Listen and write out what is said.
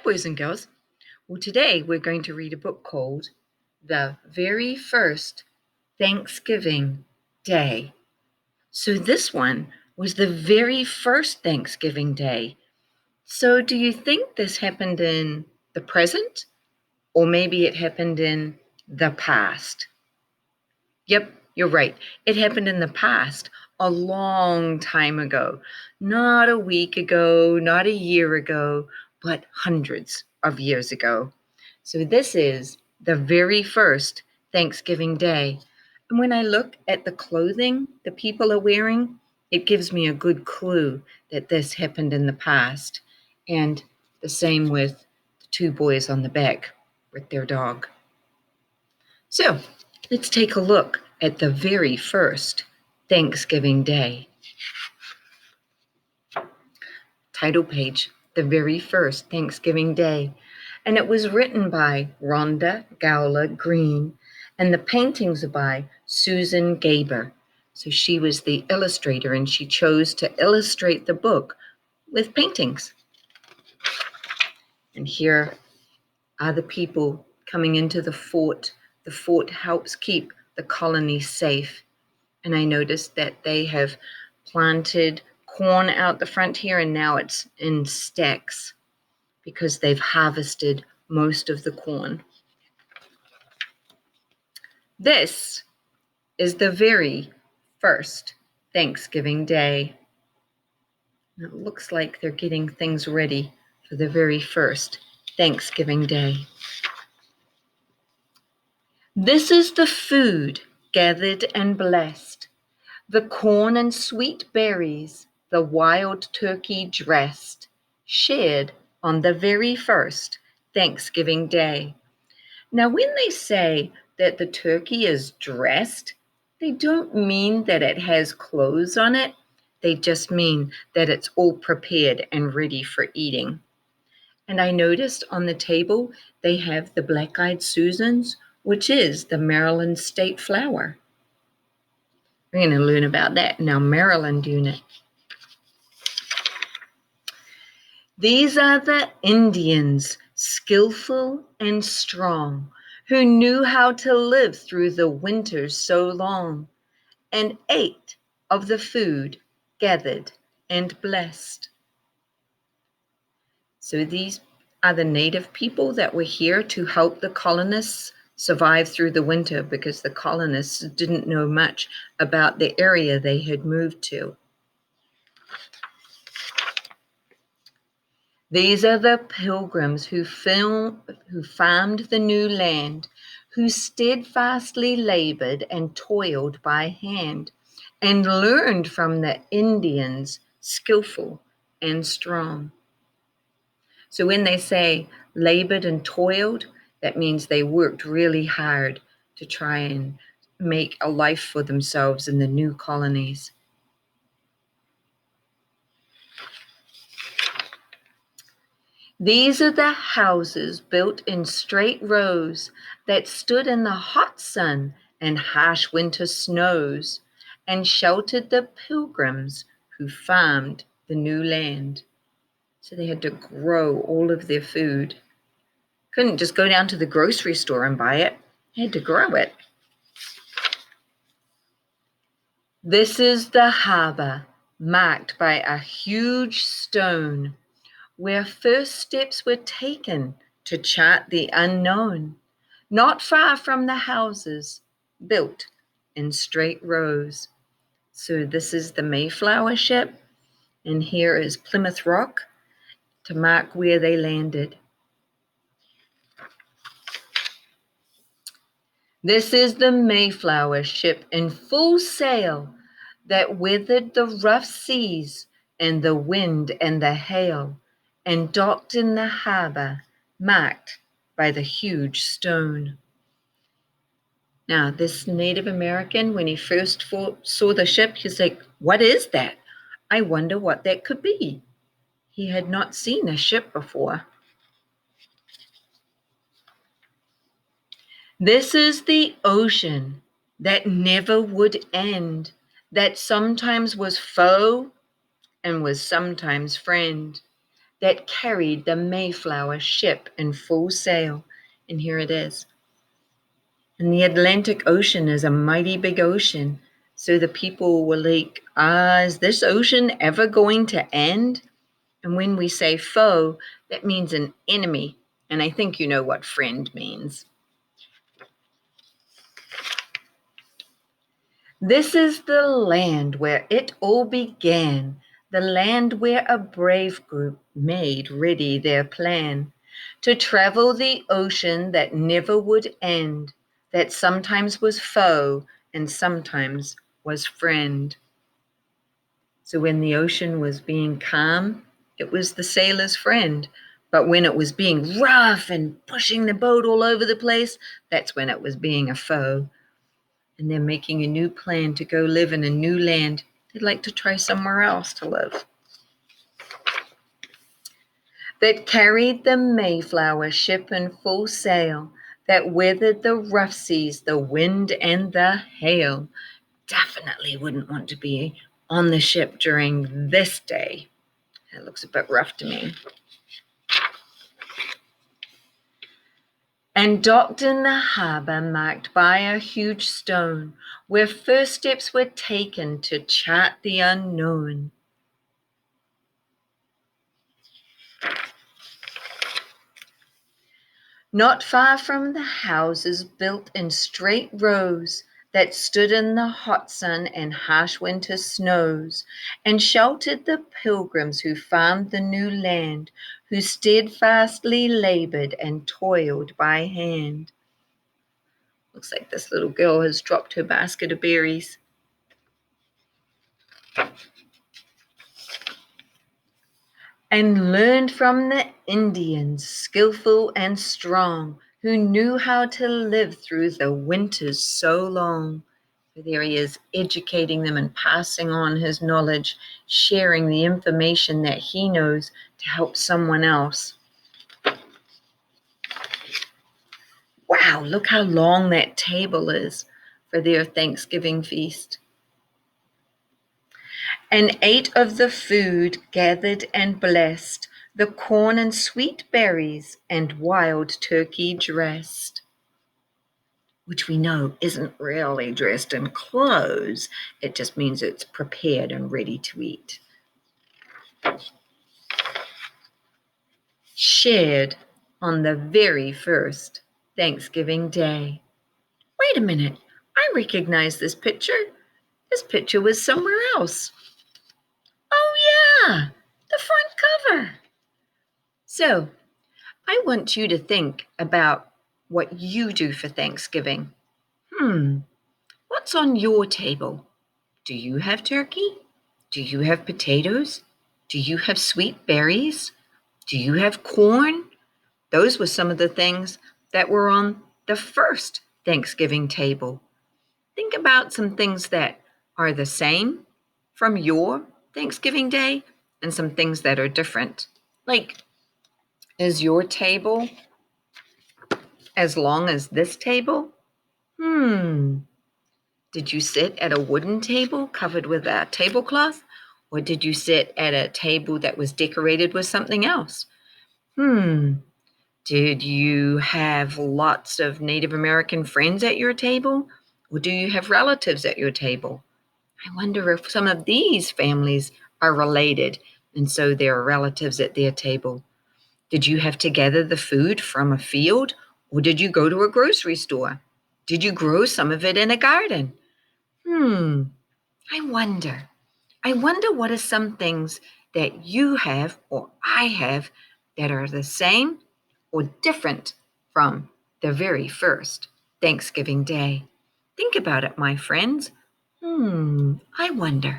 boys and girls. Well, today we're going to read a book called The Very First Thanksgiving Day. So this one was the very first Thanksgiving Day. So do you think this happened in the present? Or maybe it happened in the past? Yep, you're right. It happened in the past, a long time ago. Not a week ago, not a year ago, but hundreds of years ago. So this is the very first Thanksgiving Day. And when I look at the clothing the people are wearing, it gives me a good clue that this happened in the past. And the same with the two boys on the back with their dog. So let's take a look at the very first Thanksgiving Day. Title page, The Very First Thanksgiving Day. And it was written by Rhonda Gowler Green, and the paintings are by Susan Gaber. So she was the illustrator, and she chose to illustrate the book with paintings. And here are the people coming into the fort. The fort helps keep the colony safe. And I noticed that they have planted corn out the front here, and now it's in stacks because they've harvested most of the corn. This is the very first Thanksgiving Day. It looks like they're getting things ready for the very first Thanksgiving Day. This is the food gathered and blessed, the corn and sweet berries, the wild turkey dressed, shared on the very first Thanksgiving Day. Now, when they say that the turkey is dressed, they don't mean that it has clothes on it. They just mean that it's all prepared and ready for eating. And I noticed on the table they have the black-eyed Susans, which is the Maryland state flower. We're going to learn about that in our Maryland unit. These are the Indians, skillful and strong, who knew how to live through the winters so long, and ate of the food gathered and blessed. So these are the native people that were here to help the colonists survive through the winter, because the colonists didn't know much about the area they had moved to. These are the pilgrims who farmed the new land, who steadfastly labored and toiled by hand, and learned from the Indians, skillful and strong. So when they say labored and toiled, that means they worked really hard to try and make a life for themselves in the new colonies. These are the houses built in straight rows that stood in the hot sun and harsh winter snows, and sheltered the pilgrims who farmed the new land. So they had to grow all of their food. Couldn't just go down to the grocery store and buy it. They had to grow it. This is the harbor, marked by a huge stone, where first steps were taken to chart the unknown, not far from the houses built in straight rows. So this is the Mayflower ship, and here is Plymouth Rock to mark where they landed. This is the Mayflower ship in full sail that weathered the rough seas and the wind and the hail, and docked in the harbor, marked by the huge stone. Now, this Native American, when he first saw the ship, he's like, "What is that? I wonder what that could be." He had not seen a ship before. This is the ocean that never would end, that sometimes was foe and was sometimes friend, that carried the Mayflower ship in full sail. And here it is. And the Atlantic Ocean is a mighty big ocean. So the people were like, is this ocean ever going to end? And when we say foe, that means an enemy. And I think you know what friend means. This is the land where it all began, the land where a brave group made ready their plan to travel the ocean that never would end, that sometimes was foe and sometimes was friend. So when the ocean was being calm, it was the sailor's friend. But when it was being rough and pushing the boat all over the place, that's when it was being a foe. And they're making a new plan to go live in a new land. They'd like to try somewhere else to live. That carried the Mayflower ship in full sail, that weathered the rough seas, the wind and the hail. Definitely wouldn't want to be on the ship during this day. It looks a bit rough to me. And docked in the harbor marked by a huge stone, where first steps were taken to chart the unknown. Not far from the houses built in straight rows that stood in the hot sun and harsh winter snows, and sheltered the pilgrims who found the new land, who steadfastly labored and toiled by hand. Looks like this little girl has dropped her basket of berries. And learned from the Indians, skillful and strong, who knew how to live through the winters so long. There he is, educating them and passing on his knowledge, sharing the information that he knows to help someone else. Wow, look how long that table is for their Thanksgiving feast. And ate of the food gathered and blessed, the corn and sweet berries and wild turkey dressed, which we know isn't really dressed in clothes. It just means it's prepared and ready to eat. Shared on the very first Thanksgiving Day. Wait a minute, I recognize this picture. This picture was somewhere else. Oh yeah, the front cover. So I want you to think about what you do for Thanksgiving. What's on your table? Do you have turkey? Do you have potatoes? Do you have sweet berries? Do you have corn? Those were some of the things that were on the first Thanksgiving table. Think about some things that are the same from your Thanksgiving Day and some things that are different. Like, is your table as long as this table? Did you sit at a wooden table covered with a tablecloth? Or did you sit at a table that was decorated with something else? Did you have lots of Native American friends at your table? Or do you have relatives at your table? I wonder if some of these families are related, and so there are relatives at their table. Did you have to gather the food from a field, or did you go to a grocery store? Did you grow some of it in a garden? I wonder. I wonder what are some things that you have or I have that are the same or different from the very first Thanksgiving Day. Think about it, my friends. I wonder.